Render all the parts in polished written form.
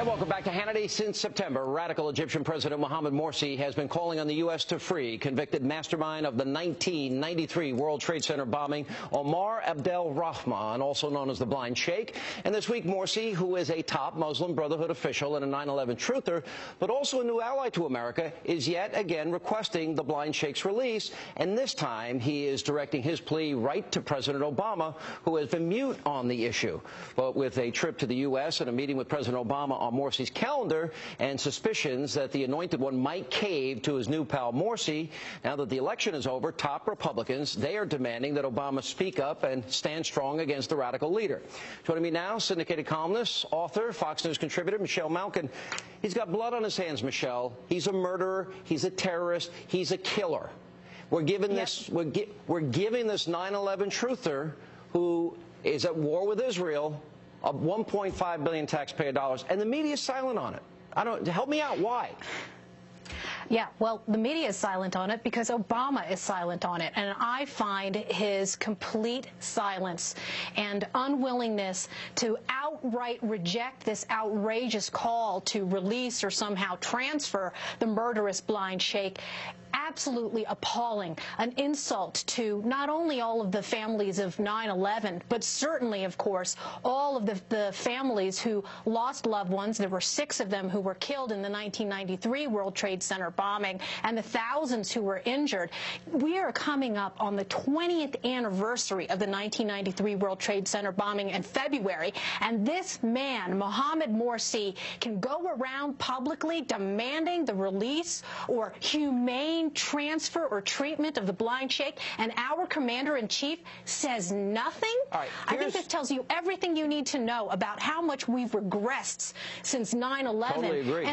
And welcome back to Hannity. Since September, radical Egyptian President Mohamed Morsi has been calling on the U.S. to free convicted mastermind of the 1993 World Trade Center bombing, Omar Abdel Rahman, also known as the Blind Sheikh. And this week, Morsi, who is a top Muslim Brotherhood official and a 9/11 truther, but also a new ally to America, is yet again requesting the Blind Sheikh's release. And this time, he is directing his plea right to President Obama, who has been mute on the issue. But with a trip to the U.S. and a meeting with President Obama on Morsi's calendar and suspicions that the anointed one might cave to his new pal Morsi, now that the election is over, top Republicans, they are demanding that Obama speak up and stand strong against the radical leader. Joining me now, syndicated columnist, author, Fox News contributor, Michelle Malkin. He's got blood on his hands, Michelle. He's a murderer. He's a terrorist. He's a killer. We're giving this 9/11 truther who is at war with Israel of $1.5 billion taxpayer dollars, and the media is silent on it. Help me out. Why? Yeah, well, the media is silent on it because Obama is silent on it. And I find his complete silence and unwillingness to outright reject this outrageous call to release or somehow transfer the murderous Blind Sheikh absolutely appalling, an insult to not only all of the families of 9/11, but certainly, of course, all of the families who lost loved ones. There were 6 of them who were killed in the 1993 World Trade Center bombing, and the thousands who were injured. We are coming up on the 20th anniversary of the 1993 World Trade Center bombing in February, and this man, Mohamed Morsi, can go around publicly demanding the release or humane transfer or treatment of the Blind Sheikh, and our commander-in-chief says nothing? Right, I think this tells you everything you need to know about how much we've regressed since 9/11. Totally agree.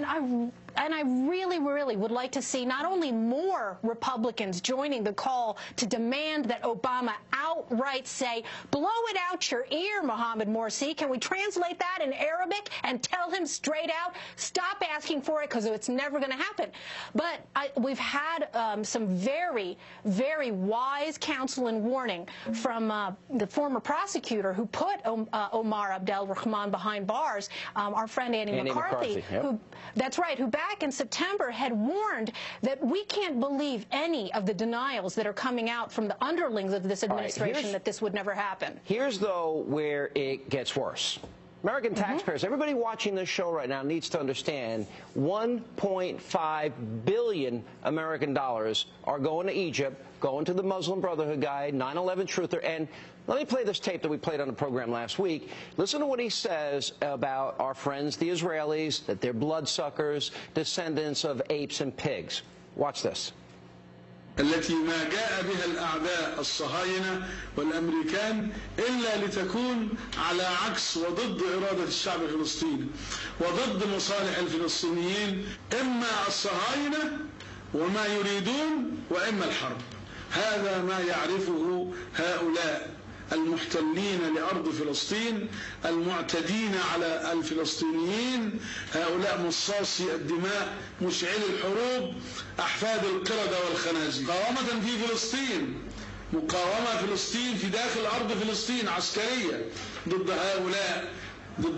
And I really, really would like to see not only more Republicans joining the call to demand that Obama outright say, blow it out your ear, Mohamed Morsi. Can we translate that in Arabic and tell him straight out, stop asking for it because it's never going to happen. But we've had some very, very wise counsel and warning from the former prosecutor who put Omar Abdel Rahman behind bars, our friend Andy McCarthy, yep. That's right, who back in September had warned that we can't believe any of the denials that are coming out from the underlings of this administration that this would never happen. Here's, though, where it gets worse. American taxpayers, everybody watching this show right now needs to understand $1.5 billion American dollars are going to Egypt, going to the Muslim Brotherhood guy, 9/11 truther. And let me play this tape that we played on the program last week. Listen to what he says about our friends, the Israelis, that they're bloodsuckers, descendants of apes and pigs. Watch this. التي ما جاء بها الأعداء الصهاينة والأمريكان إلا لتكون على عكس وضد إرادة الشعب الفلسطيني وضد مصالح الفلسطينيين، إما الصهاينة وما يريدون وإما الحرب. هذا ما يعرفه هؤلاء المحتلين لأرض فلسطين، المعتدين على الفلسطينيين، هؤلاء مصاصي الدماء، مشعلي الحروب، أحفاد القردة والخنازير. مقاومة في فلسطين، مقاومة فلسطين في داخل أرض فلسطين عسكرية ضد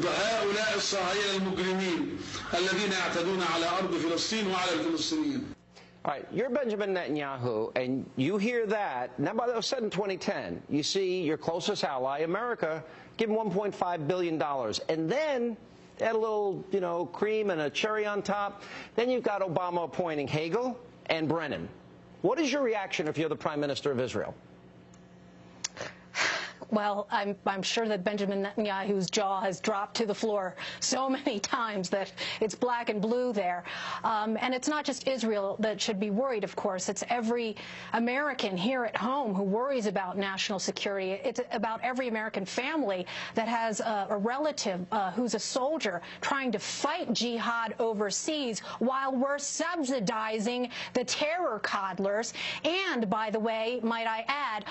هؤلاء الصهاينة المجرمين الذين يعتدون على أرض فلسطين وعلى الفلسطينيين. All right, you're Benjamin Netanyahu, and you hear that. Now, by the way, said in 2010, you see your closest ally, America, give him $1.5 billion. And then add a little, cream and a cherry on top. Then you've got Obama appointing Hagel and Brennan. What is your reaction if you're the Prime Minister of Israel? Well, I'm sure that Benjamin Netanyahu's jaw has dropped to the floor so many times that it's black and blue there. And it's not just Israel that should be worried, of course. It's every American here at home who worries about national security. It's about every American family that has a relative who's a soldier trying to fight jihad overseas while we're subsidizing the terror coddlers. And, by the way, might I add,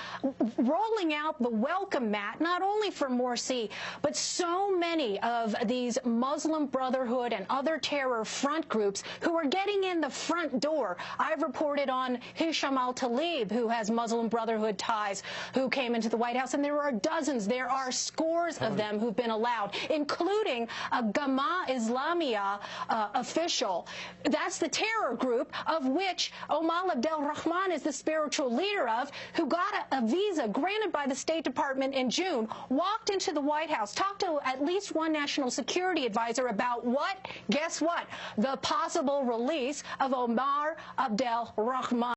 rolling out the welcome welcome mat, not only for Morsi, but so many of these Muslim Brotherhood and other terror front groups who are getting in the front door. I've reported on Hisham al-Tlaib, who has Muslim Brotherhood ties, who came into the White House, and there are dozens, there are scores of them who've been allowed, including a Gama Islamia official. That's the terror group of which Omar Abdel Rahman is the spiritual leader of, who got a visa granted by the State Department in June, walked into the White House, talked to at least one national security advisor about what? Guess what? The possible release of Omar Abdel Rahman.